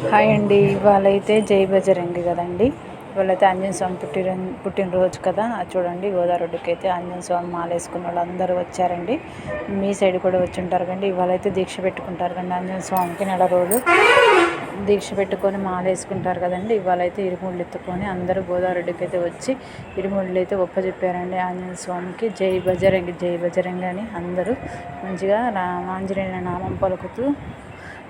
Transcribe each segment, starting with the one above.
Hi అండి. ఇవాళైతే జై బజరంగి కదండి. ఇవాళైతే ఆంజనేయ స్వామి పుట్టినరోజు కదా. చూడండి గోదావరికి అయితే ఆంజనేయ స్వామి మాల వేసుకున్న వాళ్ళు అందరూ వచ్చారండి. మీ సైడ్ కూడా వచ్చి ఉంటారు కండి. ఇవాళైతే దీక్ష పెట్టుకుంటారు కండి ఆంజనేయ స్వామికి. నెల రోజులు దీక్ష పెట్టుకొని మాల వేసుకుంటారు కదండి. ఇవాళైతే ఇరుముళ్ళు ఎత్తుకొని అందరూ గోదావరికి అయితే వచ్చి ఇరుముళ్ళు అయితే ఒప్పజెప్పారండి ఆంజనేయ స్వామికి. జై బజరంగి జై బజరంగి అని అందరూ మంచిగా ఆంజనేయుల నామం పలుకుతూ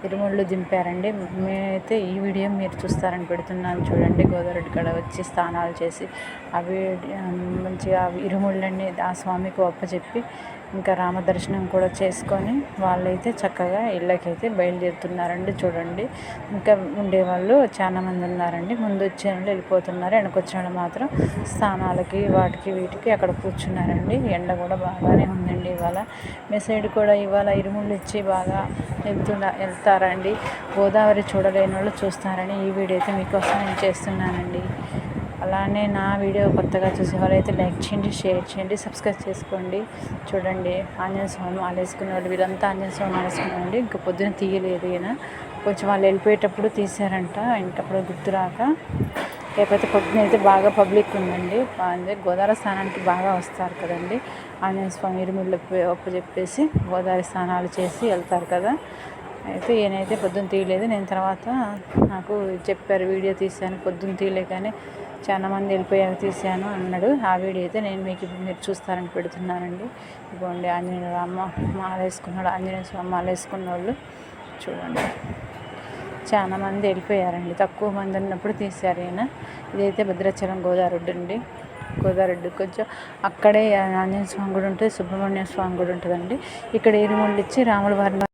ఇరుముళ్ళు దింపారండి. మేమైతే ఈ వీడియో మీరు చూస్తారని పెడుతున్నాను చూడండి. గోదావరి కాడ వచ్చి స్నానాలు చేసి అవి మంచిగా ఇరుముళ్ళని ఆ స్వామికి ఒప్పచెప్పి ఇంకా రామదర్శనం కూడా చేసుకొని వాళ్ళైతే చక్కగా ఇళ్ళకైతే బయలుదేరుతున్నారండి. చూడండి, ఇంకా ఉండేవాళ్ళు చాలామంది ఉన్నారండి. ముందు వచ్చే వాళ్ళు వెళ్ళిపోతున్నారు, వెనకొచ్చిన వాళ్ళు మాత్రం స్నానాలకి వాటికి వీటికి అక్కడ కూర్చున్నారండి. ఎండ కూడా బాగానే ఉందండి ఇవాళ. మీ సైడ్ కూడా ఇవాళ ఇరుముళ్ళు ఇచ్చి బాగా వెళ్తారండి. గోదావరి చూడలేని వాళ్ళు చూస్తారని ఈ వీడియో అయితే మీకోసం నేను చేస్తున్నానండి. అలానే నా వీడియో కొత్తగా చూసే వాళ్ళైతే లైక్ చేయండి, షేర్ చేయండి, సబ్స్క్రైబ్ చేసుకోండి. చూడండి ఆంజనేయ స్వామి ఆలేసుకునే వాళ్ళు వీళ్ళంతా ఆంజనేయ స్వామి ఆలేసుకున్నారండి. ఇంకా పొద్దున తీయలేదు ఈయన, కొంచెం వాళ్ళు వెళ్ళిపోయేటప్పుడు తీశారంట, ఇంకప్పుడు గుర్తు రాక. లేకపోతే పొద్దున అయితే బాగా పబ్లిక్ ఉందండి. గోదావరి స్నానానికి బాగా వస్తారు కదండి. ఆంజనేయ స్వామి ఇరుముళ్ళు ఒప్పచెప్పేసి గోదావరి స్నానాలు చేసి వెళ్తారు కదా. అయితే ఈయనైతే పొద్దున్న తీయలేదు. నేను తర్వాత నాకు చెప్పారు, వీడియో తీశాను పొద్దున్న తీయలేకనే చాలామంది వెళ్ళిపోయాక తీశాను అన్నాడు. ఆ వీడియో అయితే నేను మీకు మీరు చూస్తారని పెడుతున్నానండి. ఇదిగోండి ఆంజనేయ రామ మాల వేసుకున్నాడు, ఆంజనేయ స్వామి మాల వేసుకున్న వాళ్ళు చూడండి చాలామంది వెళ్ళిపోయారండి. తక్కువ మంది ఉన్నప్పుడు తీశారు ఈయన. ఇదైతే భద్రాచలం గోదావరి అండి. గోదావరి కొంచెం అక్కడే ఆంజనేయ స్వామి గుడి ఉంటుంది, సుబ్రహ్మణ్య స్వామి గుడి ఉంటుందండి. ఇక్కడ ఇరుముళ్ళు ఇచ్చి రాముల వారిని